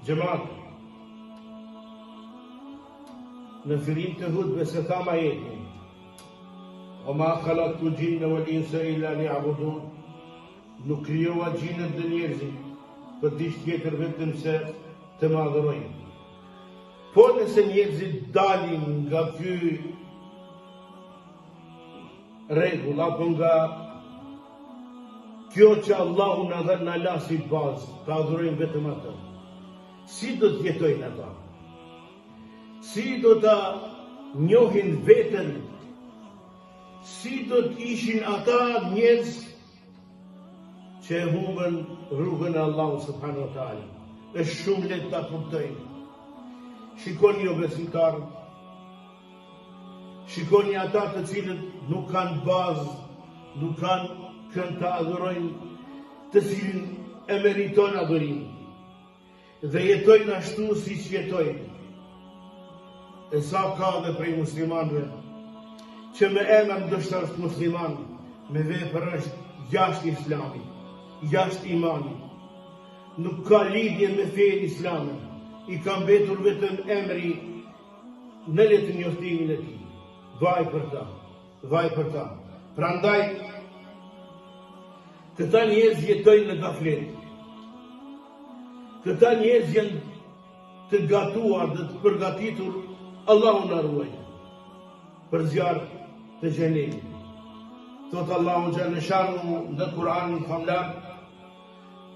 Gjemat, në fillim të hutbe se thama jetin, o ma khalaqtu gjinne wal insa illa liya'budun, nuk krijova gjinët dhe njerëzit për diçka tjetër vetëm se të më adhurojnë. Po nëse njerëzit dalin nga ky rregull apo nga kjo që Allahu na dha na la si bazë, ta adhurojmë vetëm atë. Si do të jetojnë ata? Si do ta njohin veten? Si do të ishin ata njerëz që e humbën rrugën e Allahut subhanahu wa taala? Është shumë lehtë ta kuptojnë. Shikoni jo besimtarë, shikoni ata të cilët nuk kanë bazë, nuk kanë kënd të adhurojnë, të cilin e meriton adhurimin dhe jetojnë ashtu si që jetojnë. E sa ka dhe prej muslimanëve që me emër ndoshta është musliman, me vepër është jashtë islamit, jashtë imanit, nuk ka lidhje me fenë islame, i ka mbetur vetëm emri në letë njoftimin e tij. Vaj për ta, vaj për ta. Prandaj këta njerëz jetojnë në gaflet. Këta njerëz janë të gatuar dhe të përgatitur, Allahu na ruaj, për zjarr të xhenemit. Thot Allahu xhalla shanu në Kur'anin famlar: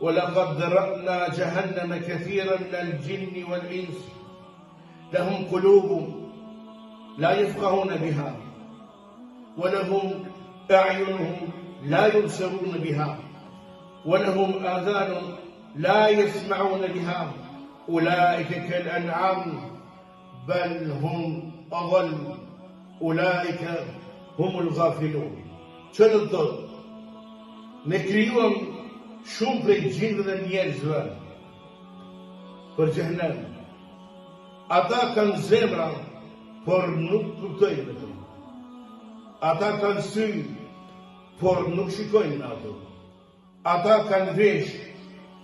وَلَقَدْ ذَرَأْنَا جَهَنَّمَ كَثِيرًا مِنَ الْجِنِّ وَالْإِنسِ لَهُمْ قُلُوبٌ لَا يَفْقَهُونَ بِهَا وَلَهُمْ أَعْيُنٌ لا يبصرون بها ولهم آذان لا يسمعون بها أولئك كالأنعام بل هم أضل أولئك هم الغافلون. Çfarë do të thotë? Ne krijuam shumë prej gjinëve dhe njerëzve për xhehenem. Ata kanë zemra, por nuk kuptojnë ato. Ata kanë sy, por nuk shikojnë ato. Ata kanë vesh,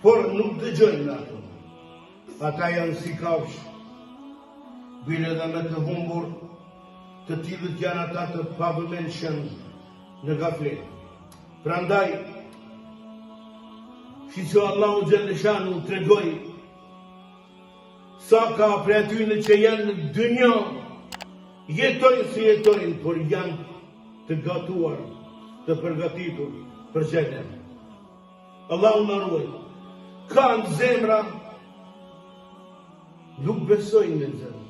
por nuk dëgjojnë ato. Ata janë si kafsh, bile dhe me të humbur, të tillët janë ata të pavëmendshëm në gaflet. Prandaj, që Allahu xhalla shanu tregoi sa ka prej atyre që janë në dynjë, jetojnë si jetojnë, por janë të gatuar, të përgatitur për xhenem. Allahu na ruaj. Kanë zemra, nuk besojnë me zemër,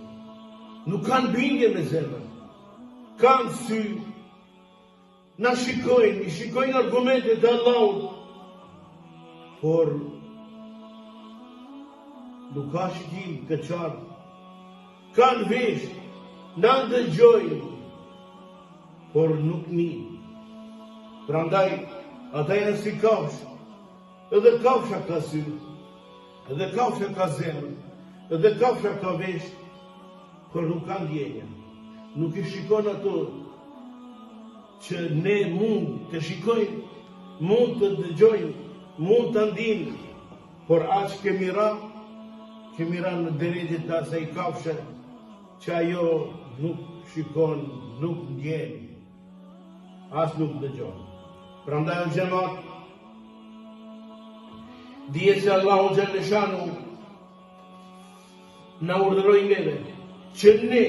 nuk kanë bindje me zemër, kanë sy, na shikojnë, i shikojnë argumentet e Allahut, por nuk ka shikim të qartë, kanë vesh, na dëgjojnë, por nuk njeh. Prandaj, ata janë si kafsh, edhe kafsha ka sy, edhe kafsha ka zemër, edhe kafsha ka vesh, por nuk ka ndjenja. Nuk i shikon ato që ne mund të shikojnë, mund të dëgjojnë, mund të ndinë, por aq kemi ra në drejtit të asaj kafshë që ajo nuk shikon, nuk ndjen, as nuk dëgjon. Prandaj o xhamat, dije se Allahu xhalla shanu na urdhëroi neve që ne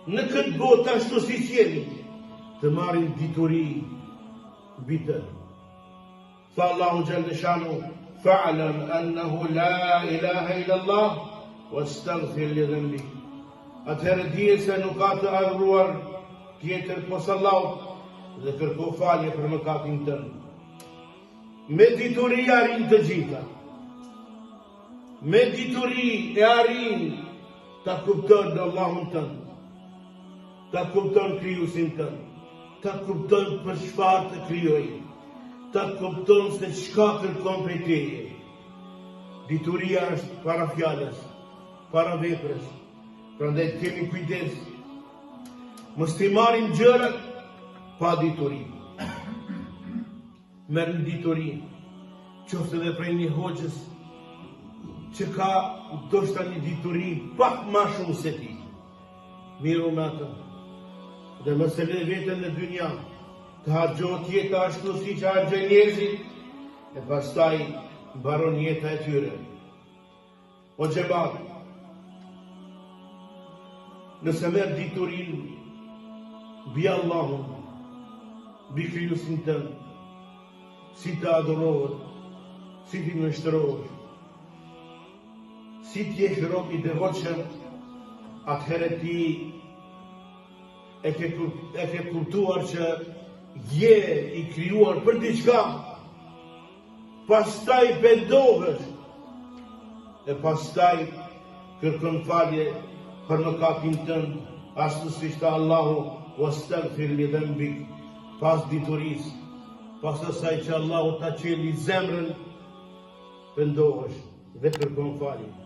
në këtë botë ashtu si jemi të marrim dituri mbi të. Tha Allahu xhalla shanu: "Fa'lam annahu la ilaha illa Allah wastaghfir li dhanbik." Atëherë dije se nuk ka të adhuruar tjetër posa Allahut dhe kërko falje për mëkatin tënd. Me dituri arrin të gjitha. Me dituri e arrin ta kupton Allahun tënd, ta kupton krijuesin tënd, ta kupton për çfarë të krijoi, ta kupton se çka kërkon prej teje. Dituria është para fjalës, para veprës. Prandaj kemi kujdes. Mos të marrim gjërat pa dituri. Merrni dituri, qoftë edhe prej një hoxhës që ka ndoshta një dituri pak ma shumë se ti. Miru me atë. Dhe mëse le vetën në dynja, të hargjohet jeta ashtu si që hargjoj njerëzit, e pastaj mbaron jeta e tyre. O xhemat, nëse merë diturin, bi Allahun, bi kryusin tënë, si të adorohet, si të nështërohet, si të jesh rob i devotshëm, atëherë ti e ke kuptuar që je i krijuar për diçka, pastaj pendohesh, e pastaj kërkon falje për mëkatin tënd, ashtu siç tha Allahu, wastaghfir li dhanbik, pas diturisë, pas asaj që Allahu ta qeli zemrën, pendohesh dhe kërkon falje.